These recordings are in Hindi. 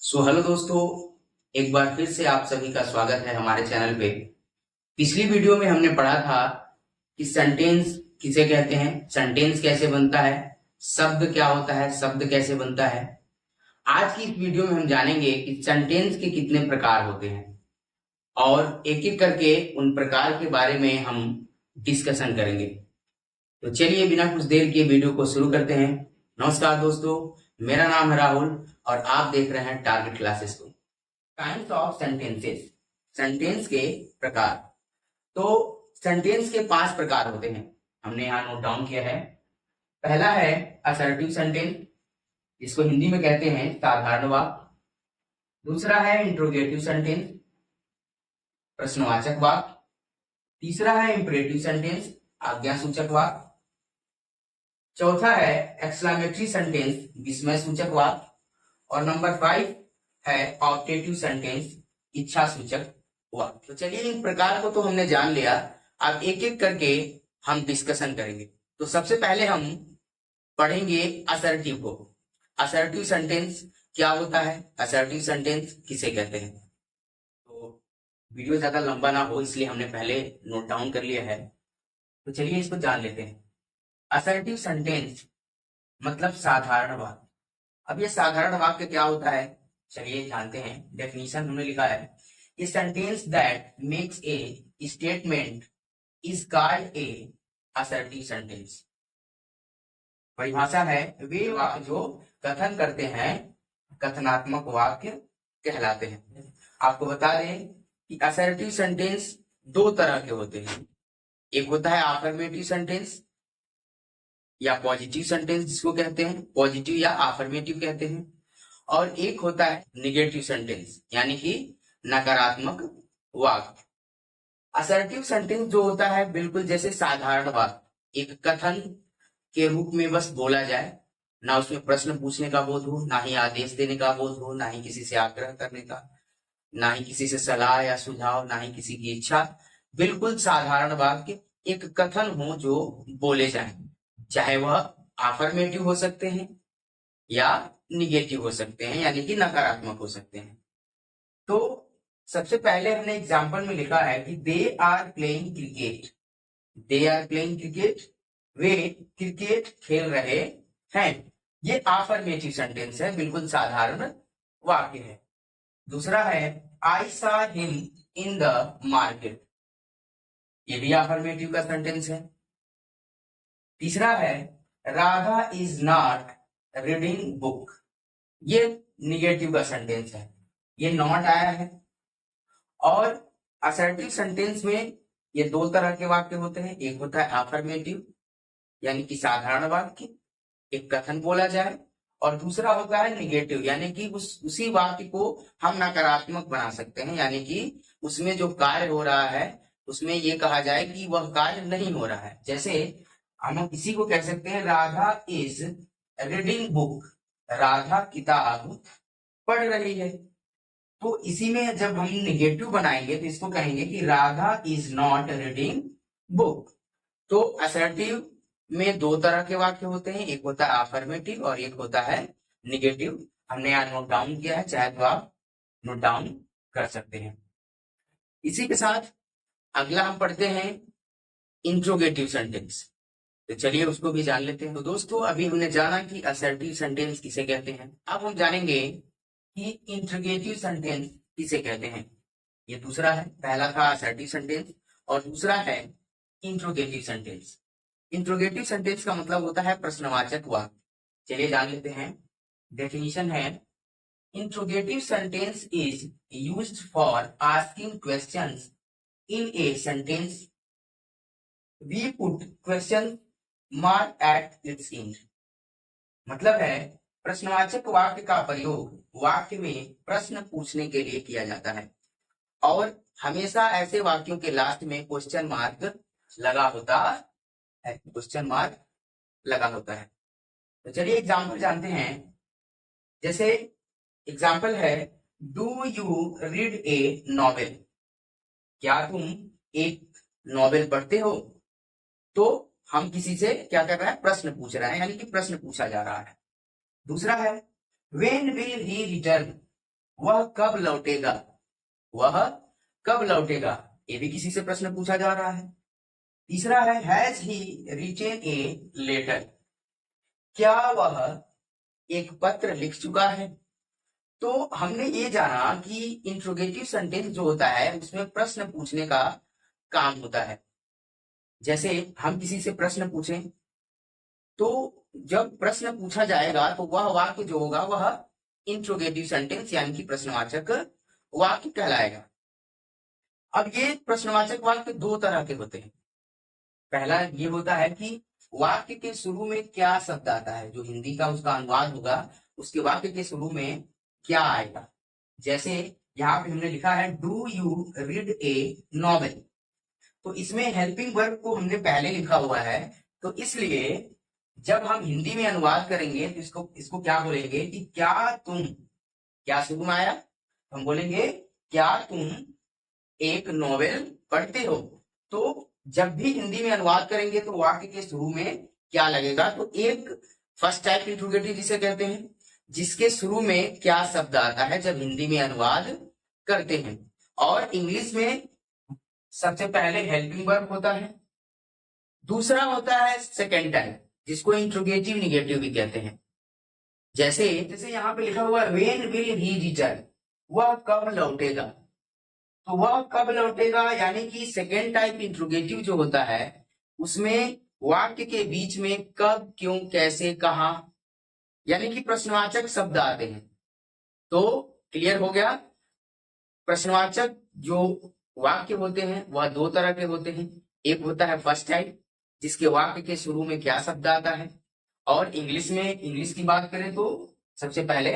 हेलो दोस्तों, एक बार फिर से आप सभी का स्वागत है हमारे चैनल पे। पिछली वीडियो में हमने पढ़ा था कि सेंटेंस किसे कहते हैं, सेंटेंस कैसे बनता है, शब्द क्या होता है, शब्द कैसे बनता है। आज की इस वीडियो में हम जानेंगे कि सेंटेंस के कितने प्रकार होते हैं और एक एक करके उन प्रकार के बारे में हम डिस्कशन करेंगे। तो चलिए बिना कुछ देर के वीडियो को शुरू करते हैं। नमस्कार दोस्तों, मेरा नाम है राहुल और आप देख रहे हैं टारगेट क्लासेस को। काइंड्स ऑफ सेंटेंसेस, सेंटेंस के प्रकार। तो सेंटेंस के 5 प्रकार होते हैं, हमने यहाँ नोट डाउन किया है। पहला है असर्टिव सेंटेंस, इसको हिंदी में कहते हैं साधारण वाक्य। दूसरा है इंट्रोगेटिव सेंटेंस, प्रश्नवाचक वाक्य। तीसरा है इंपरेटिव सेंटेंस, आज्ञासूचक वाक्य। चौथा है एक्सक्लेमेटरी सेंटेंस, विस्मय सूचक वाक्य। और नंबर 5 है ऑप्टेटिव सेंटेंस, इच्छा सूचक वाक्य। तो चलिए इन प्रकार को तो हमने जान लिया, अब एक एक करके हम डिस्कशन करेंगे। तो सबसे पहले हम पढ़ेंगे असर्टिव को। असर्टिव सेंटेंस क्या होता है, असर्टिव सेंटेंस किसे कहते हैं। तो वीडियो ज्यादा लंबा ना हो इसलिए हमने पहले नोट डाउन कर लिया है, तो चलिए इसको जान लेते हैं। असर्टिव सेंटेंस मतलब साधारण वाक्य। अब ये साधारण वाक्य क्या होता है, चलिए जानते हैं। डेफिनेशन हमने लिखा है, a sentence that makes a statement is called a assertive sentence. परिभाषा है, वे वाक्य जो कथन करते हैं कथनात्मक वाक्य कहलाते हैं। आपको बता दें कि असर्टिव सेंटेंस 2 तरह के होते हैं। एक होता है अफर्मेटिव सेंटेंस या पॉजिटिव सेंटेंस जिसको कहते हैं, पॉजिटिव या अफर्मेटिव कहते हैं। और एक होता है निगेटिव सेंटेंस यानी कि नकारात्मक वाक्य। असर्टिव सेंटेंस जो होता है बिल्कुल जैसे साधारण वाक्य, एक कथन के रूप में बस बोला जाए, ना उसमें प्रश्न पूछने का बोध हो, ना ही आदेश देने का बोध हो, ना ही किसी से आग्रह करने का, ना ही किसी से सलाह या सुझाव, ना ही किसी की इच्छा। बिल्कुल साधारण वाक्य, एक कथन हो जो बोले जाए, चाहे वह अफर्मेटिव हो सकते हैं या निगेटिव हो सकते हैं यानी कि नकारात्मक हो सकते हैं। तो सबसे पहले हमने एग्जाम्पल में लिखा है कि they are playing cricket, they are playing cricket, वे क्रिकेट खेल रहे हैं। ये अफर्मेटिव सेंटेंस है, बिल्कुल साधारण वाक्य है। दूसरा है I saw him in the market, ये भी अफर्मेटिव का सेंटेंस है। तीसरा है Radha is not reading book, ये निगेटिव का सेंटेंस है, ये नॉट आया है। और असर्टिव सेंटेंस में ये 2 तरह के वाक्य होते हैं, एक होता है अफर्मेटिव यानी कि साधारण वाक्य, एक कथन बोला जाए, और दूसरा होता है निगेटिव यानी कि उसी वाक्य को हम नकारात्मक बना सकते हैं, यानी कि उसमें जो कार्य हो रहा है उसमें ये कहा जाए कि वह कार्य नहीं हो रहा है। जैसे हम इसी को कह सकते हैं Radha is reading book, Radha किताब पढ़ रही है। तो इसी में जब हम निगेटिव बनाएंगे तो इसको कहेंगे कि Radha is not reading book. तो असर्टिव में 2 तरह के वाक्य होते हैं, एक होता है अफर्मेटिव और एक होता है निगेटिव। हमने यहाँ नोट डाउन किया है, चाहे तो आप नोट डाउन कर सकते हैं। इसी के साथ अगला हम पढ़ते हैं इंट्रोगेटिव सेंटेंस। तो चलिए उसको भी जान लेते हैं। तो दोस्तों अभी हमने जाना कि असर्टिव सेंटेंस किसे कहते हैं, अब हम जानेंगे कि इंट्रोगेटिव सेंटेंस किसे कहते हैं। ये दूसरा है, पहला था असर्टिव सेंटेंस और दूसरा है इंट्रोगेटिव सेंटेंस। इंट्रोगेटिव सेंटेंस का मतलब होता है प्रश्नवाचक वाक्य। चलिए जान लेते हैं। डेफिनेशन है, interrogative sentence is used for asking questions in a sentence, we put question mark at its end. मतलब है प्रश्नवाचक वाक्य का प्रयोग वाक्य में प्रश्न पूछने के लिए किया जाता है और हमेशा ऐसे वाक्यों के लास्ट में क्वेश्चन मार्क लगा होता है, क्वेश्चन मार्क लगा होता है। तो चलिए एग्जाम्पल जानते हैं। जैसे एग्जाम्पल है, do you read A novel, क्या तुम एक नॉवेल पढ़ते हो। तो हम किसी से क्या कर रहे हैं, प्रश्न पूछ रहे हैं, यानी कि प्रश्न पूछा जा रहा है। दूसरा है, व्हेन विल ही रिटर्न, वह कब लौटेगा, वह कब लौटेगा, ये भी किसी से प्रश्न पूछा जा रहा है। तीसरा है has he written a letter, क्या वह एक पत्र लिख चुका है। तो हमने ये जाना कि इंट्रोगेटिव सेंटेंस जो होता है उसमें प्रश्न पूछने का काम होता है। जैसे हम किसी से प्रश्न पूछें तो जब प्रश्न पूछा जाएगा तो वह वाक्य जो होगा वह इंट्रोगेटिव सेंटेंस यानी कि प्रश्नवाचक वाक्य कहलाएगा। अब ये प्रश्नवाचक वाक्य दो तरह के होते हैं। पहला ये होता है कि वाक्य के शुरू में क्या शब्द आता है, जो हिंदी का उसका अनुवाद होगा उसके वाक्य के शुरू में क्या आएगा। जैसे यहाँ पे हमने लिखा है do you read A novel, तो इसमें हेल्पिंग वर्ब को हमने पहले लिखा हुआ है, तो इसलिए जब हम हिंदी में अनुवाद करेंगे तो इसको इसको क्या बोलेंगे कि क्या तुम, क्या शुरू में आया, हम बोलेंगे क्या तुम एक नॉवेल पढ़ते हो। तो जब भी हिंदी में अनुवाद करेंगे तो वाक्य के शुरू में क्या लगेगा, तो एक फर्स्ट टाइप इंट्रोगेटिव जिसे कहते हैं, जिसके शुरू में क्या शब्द आता है जब हिंदी में अनुवाद करते हैं। और इंग्लिश में सबसे पहले हेल्पिंग वर्ब होता है। दूसरा होता है सेकेंड टाइप जिसको इंट्रोगेटिव निगेटिव भी कहते हैं। जैसे जैसे यहाँ पे लिखा हुआ है व्हेन विल ही रिटर्न, वह कब लौटेगा। तो वह कब लौटेगा यानी कि सेकेंड टाइप इंट्रोगेटिव जो होता है उसमें वाक्य के बीच में कब, क्यों, कैसे, कहां यानी कि प्रश्नवाचक शब्द आते हैं। तो क्लियर हो गया, प्रश्नवाचक जो वाक्य होते हैं वह दो तरह के होते हैं। एक होता है फर्स्ट टाइप जिसके वाक्य के शुरू में क्या शब्द आता है, और इंग्लिश की बात करें तो सबसे पहले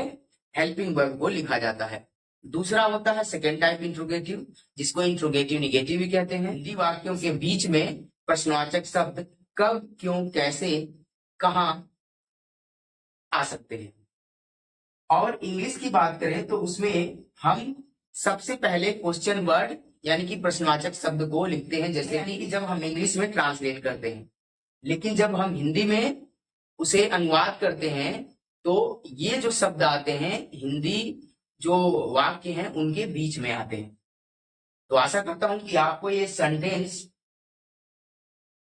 हेल्पिंग वर्ब को लिखा जाता है। दूसरा होता है सेकेंड टाइप इंट्रोगेटिव जिसको इंट्रोगेटिव निगेटिव भी कहते हैं। हिंदी वाक्यों के बीच में प्रश्नवाचक शब्द कब, क्यों, कैसे, कहां आ सकते हैं। और इंग्लिश की बात करें तो उसमें हम सबसे पहले क्वेश्चन वर्ड यानी कि प्रश्नवाचक शब्द को लिखते हैं, जैसे कि जब हम इंग्लिश में ट्रांसलेट करते हैं। लेकिन जब हम हिंदी में उसे अनुवाद करते हैं तो ये जो शब्द आते हैं हिंदी जो वाक्य हैं उनके बीच में आते हैं। तो आशा करता हूं कि आपको ये सेंटेंस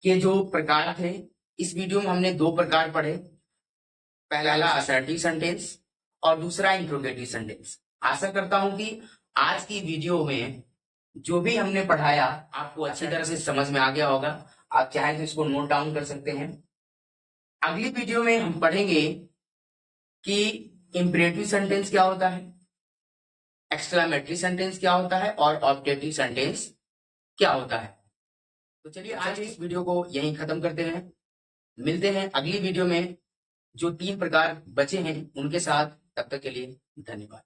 के जो प्रकार थे, इस वीडियो में हमने दो प्रकार पढ़े, पहला असर्टिव सेंटेंस और दूसरा इंट्रोगेटिव सेंटेंस। आशा करता हूं कि आज की वीडियो में जो भी हमने पढ़ाया आपको अच्छी तरह से समझ में आ गया होगा। आप चाहे तो इसको नोट डाउन कर सकते हैं। अगली वीडियो में हम पढ़ेंगे कि इंपरेटिव सेंटेंस क्या होता है, एक्सक्लेमेटरी सेंटेंस क्या होता है और ऑब्जेक्टिव सेंटेंस क्या होता है। तो चलिए आज इस वीडियो को यहीं खत्म करते हैं। मिलते हैं अगली वीडियो में जो तीन प्रकार बचे हैं उनके साथ। तब तक के लिए धन्यवाद।